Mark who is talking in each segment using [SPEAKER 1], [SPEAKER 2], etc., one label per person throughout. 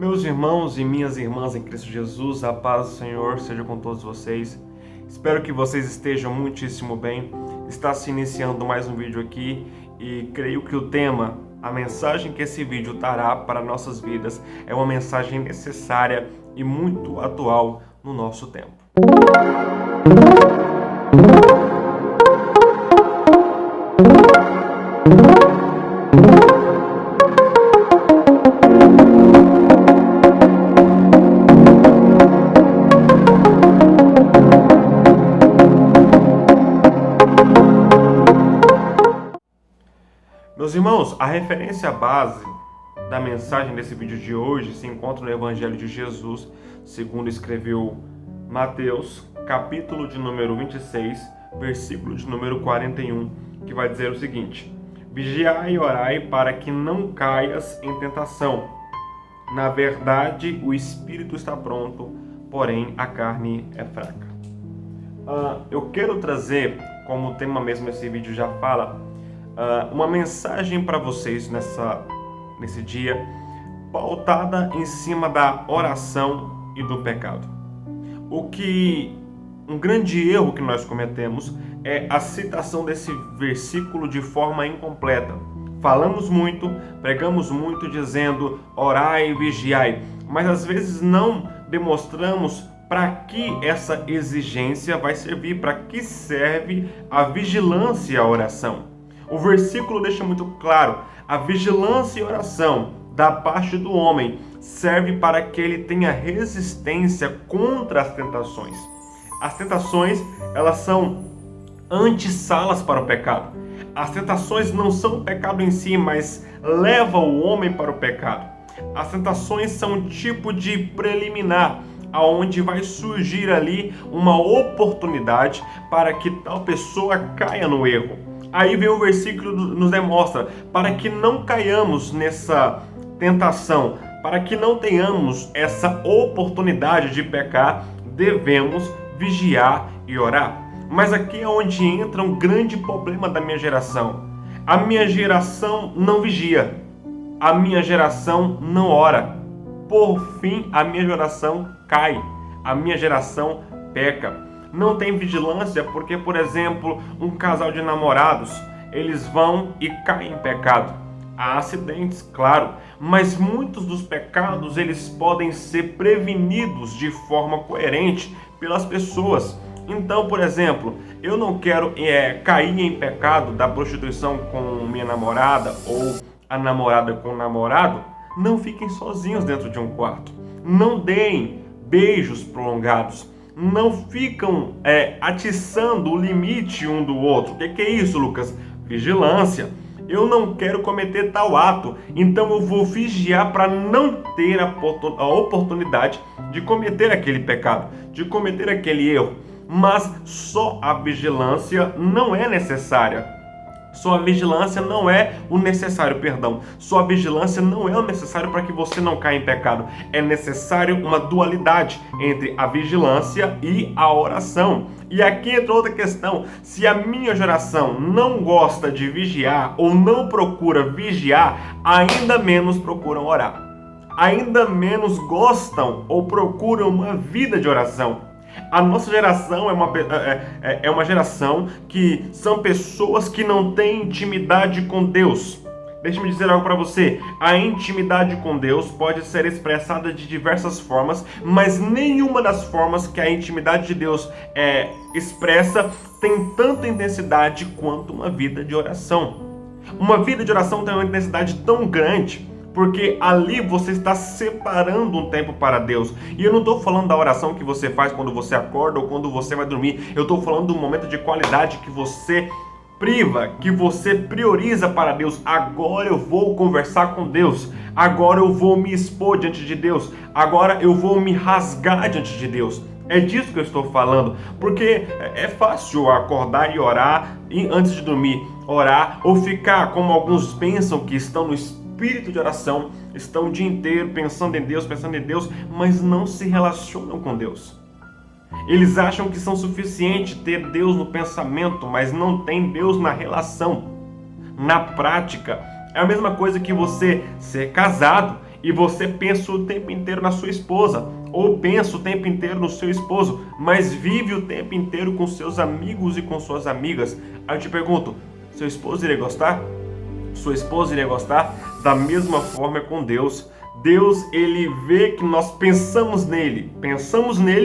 [SPEAKER 1] Meus irmãos e minhas irmãs em Cristo Jesus, a paz do Senhor seja com todos vocês. Espero que vocês estejam muitíssimo bem. Está se iniciando mais um vídeo aqui e creio que o tema, a mensagem que esse vídeo trará para nossas vidas é uma mensagem necessária e muito atual no nosso tempo. Meus irmãos, a referência base da mensagem desse vídeo de hoje se encontra no Evangelho de Jesus, segundo escreveu Mateus, capítulo de número 26, versículo de número 41, que vai dizer o seguinte: Vigiai e orai para que não caias em tentação. Na verdade, o espírito está pronto, porém a carne é fraca. Eu quero trazer, como o tema mesmo esse vídeo já fala, uma mensagem para vocês nesse dia, pautada em cima da oração e do pecado. Um grande erro que nós cometemos é a citação desse versículo de forma incompleta. Falamos muito, pregamos muito dizendo orai e vigiai, mas às vezes não demonstramos para que essa exigência vai servir, para que serve a vigilância e a oração. O versículo deixa muito claro, a vigilância e oração da parte do homem serve para que ele tenha resistência contra as tentações. As tentações, elas são antessalas para o pecado. As tentações não são o pecado em si, mas levam o homem para o pecado. As tentações são um tipo de preliminar, aonde vai surgir ali uma oportunidade para que tal pessoa caia no erro. Aí vem o versículo nos demonstra, para que não caiamos nessa tentação, para que não tenhamos essa oportunidade de pecar, devemos vigiar e orar. Mas aqui é onde entra um grande problema da minha geração. A minha geração não vigia, a minha geração não ora. Por fim, a minha geração cai, a minha geração peca. Não tem vigilância porque, por exemplo, um casal de namorados, eles vão e caem em pecado. Há acidentes, claro, mas muitos dos pecados eles podem ser prevenidos de forma coerente pelas pessoas. Então, por exemplo, eu não quero cair em pecado da prostituição com minha namorada ou a namorada com o namorado. Não fiquem sozinhos dentro de um quarto. Não deem beijos prolongados. Não ficam atiçando o limite um do outro. O que é isso, Lucas? Vigilância. Eu não quero cometer tal ato, então eu vou vigiar para não ter a oportunidade de cometer aquele pecado, de cometer aquele erro. Mas só a vigilância não é necessária. Só a vigilância não é o necessário, Só a vigilância não é o necessário para que você não caia em pecado. É necessário uma dualidade entre a vigilância e a oração. E aqui entra outra questão. Se a minha geração não gosta de vigiar ou não procura vigiar, ainda menos procuram orar. Ainda menos gostam ou procuram uma vida de oração. A nossa geração é uma geração que são pessoas que não têm intimidade com Deus. Deixa-me dizer algo para você. A intimidade com Deus pode ser expressada de diversas formas, mas nenhuma das formas que a intimidade de Deus expressa tem tanta intensidade quanto uma vida de oração. Uma vida de oração tem uma intensidade tão grande porque ali você está separando um tempo para Deus. E eu não estou falando da oração que você faz quando você acorda ou quando você vai dormir. Eu estou falando do momento de qualidade que você que você prioriza para Deus. Agora eu vou conversar com Deus. Agora eu vou me expor diante de Deus. Agora eu vou me rasgar diante de Deus. É disso que eu estou falando. Porque é fácil acordar e orar e antes de dormir, orar ou ficar como alguns pensam que estão no espírito de oração, estão o dia inteiro pensando em Deus, mas não se relacionam com Deus. Eles acham que são suficiente ter Deus no pensamento, mas não tem Deus na relação, na prática. É a mesma coisa que você ser casado e você pensa o tempo inteiro na sua esposa, ou pensa o tempo inteiro no seu esposo, mas vive o tempo inteiro com seus amigos e com suas amigas, aí eu te pergunto, seu esposo iria gostar? Sua esposa iria gostar? Da mesma forma é com Deus. Deus, ele vê que nós pensamos nele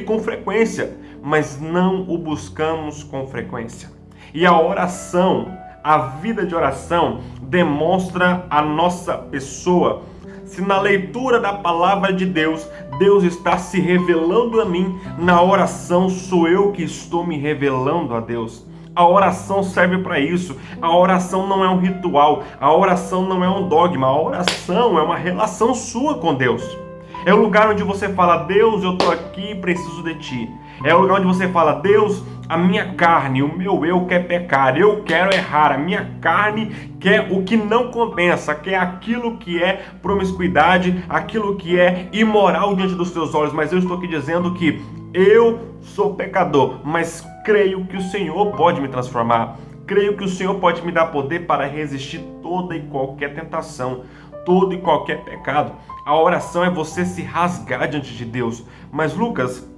[SPEAKER 1] com frequência, mas não o buscamos com frequência. E a oração, a vida de oração, demonstra a nossa pessoa. Se na leitura da palavra de Deus, Deus está se revelando a mim, na oração sou eu que estou me revelando a Deus. A oração serve para isso. A oração não é um ritual, a oração não é um dogma, a oração é uma relação sua com Deus. É o lugar onde você fala, Deus, eu estou aqui e preciso de Ti. É o lugar onde você fala, Deus, a minha carne, o meu eu quer pecar, eu quero errar, a minha carne quer o que não compensa, quer aquilo que é promiscuidade, aquilo que é imoral diante dos Teus olhos, mas eu estou aqui dizendo que eu sou pecador, mas creio que o Senhor pode me transformar, creio que o Senhor pode me dar poder para resistir toda e qualquer tentação, todo e qualquer pecado. A oração é você se rasgar diante de Deus. Mas Lucas,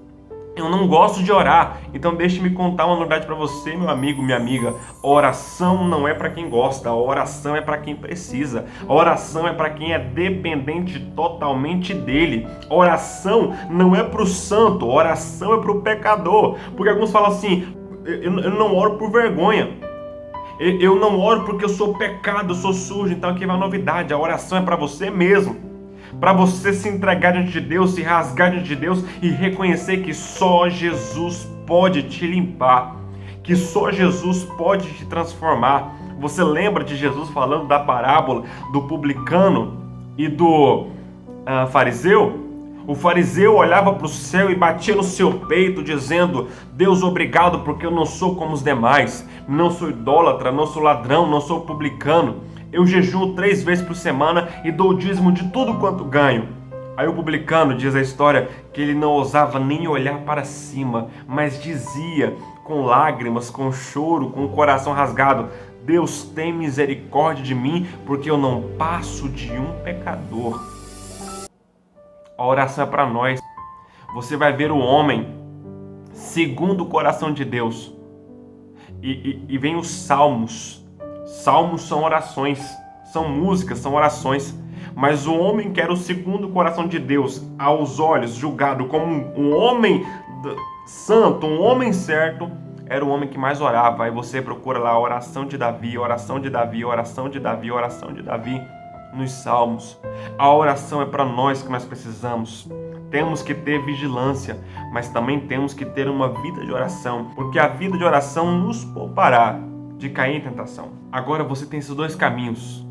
[SPEAKER 1] eu não gosto de orar, então deixe-me contar uma novidade para você, meu amigo, minha amiga. A oração não é para quem gosta, a oração é para quem precisa. A oração é para quem é dependente totalmente dele. A oração não é para o santo, a oração é para o pecador. Porque alguns falam assim, eu não oro por vergonha. Eu não oro porque eu sou pecado, eu sou sujo. Então aqui vai a novidade, a oração é para você mesmo. Para você se entregar diante de Deus, se rasgar diante de Deus e reconhecer que só Jesus pode te limpar, que só Jesus pode te transformar. Você lembra de Jesus falando da parábola do publicano e do fariseu? O fariseu olhava para o céu e batia no seu peito dizendo, Deus, obrigado porque eu não sou como os demais, não sou idólatra, não sou ladrão, não sou publicano. Eu jejuo 3 vezes por semana e dou o dízimo de tudo quanto ganho. Aí o publicano, diz a história, que ele não ousava nem olhar para cima, mas dizia com lágrimas, com choro, com o coração rasgado, Deus tem misericórdia de mim, porque eu não passo de um pecador. A oração é para nós. Você vai ver o homem segundo o coração de Deus. E vem os salmos. Salmos são orações, são músicas, são orações. Mas o homem que era o segundo coração de Deus, aos olhos, julgado como um homem santo, um homem certo, era o homem que mais orava. Aí você procura lá a oração de Davi, oração de Davi, oração de Davi, oração de Davi nos Salmos. A oração é para nós que nós precisamos. Temos que ter vigilância, mas também temos que ter uma vida de oração, porque a vida de oração nos poupará de cair em tentação. Agora você tem esses 2 caminhos,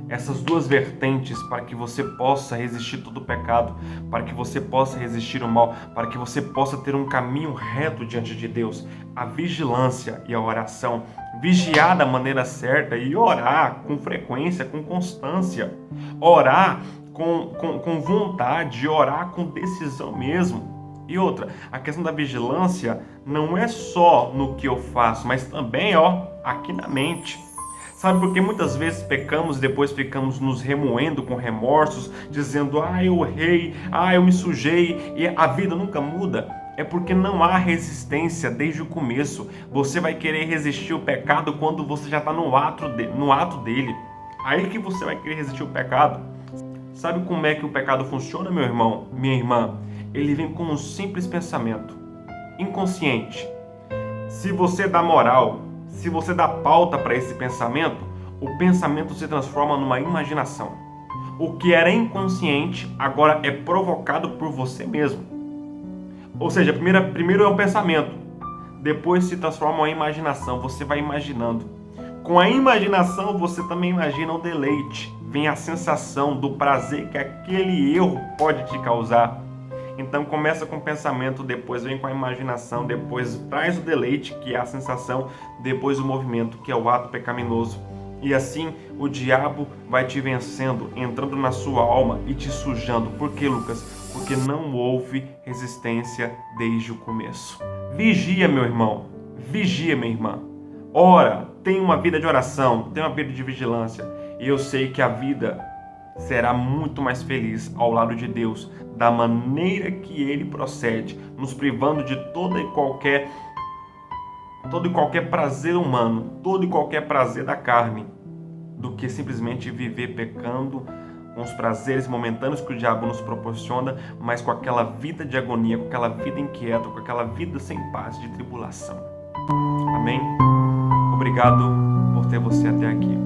[SPEAKER 1] essas 2 vertentes para que você possa resistir todo o pecado, para que você possa resistir o mal, para que você possa ter um caminho reto diante de Deus. A vigilância e a oração. Vigiar da maneira certa e orar com frequência, com constância. Orar com vontade, orar com decisão mesmo. E outra, a questão da vigilância não é só no que eu faço, mas também, aqui na mente. Sabe, porque muitas vezes pecamos e depois ficamos nos remoendo com remorsos, dizendo, eu errei, eu me sujei, e a vida nunca muda. É porque não há resistência desde o começo. Você vai querer resistir o pecado quando você já está no ato dele. Aí que você vai querer resistir o pecado. Sabe como é que o pecado funciona, meu irmão, minha irmã? Ele vem com um simples pensamento, inconsciente. Se você dá moral, se você dá pauta para esse pensamento, o pensamento se transforma numa imaginação. O que era inconsciente agora é provocado por você mesmo. Ou seja, primeiro é um pensamento, depois se transforma em imaginação, você vai imaginando. Com a imaginação você também imagina o deleite, vem a sensação do prazer que aquele erro pode te causar. Então começa com o pensamento, depois vem com a imaginação, depois traz o deleite, que é a sensação, depois o movimento, que é o ato pecaminoso. E assim o diabo vai te vencendo, entrando na sua alma e te sujando. Por quê, Lucas? Porque não houve resistência desde o começo. Vigia, meu irmão. Vigia, minha irmã. Ora, tenha uma vida de oração, tenha uma vida de vigilância. E eu sei que a vida será muito mais feliz ao lado de Deus, da maneira que Ele procede, nos privando de todo e qualquer prazer humano, todo e qualquer prazer da carne, do que simplesmente viver pecando com os prazeres momentâneos que o diabo nos proporciona, mas com aquela vida de agonia, com aquela vida inquieta, com aquela vida sem paz, de tribulação. Amém? Obrigado por ter você até aqui.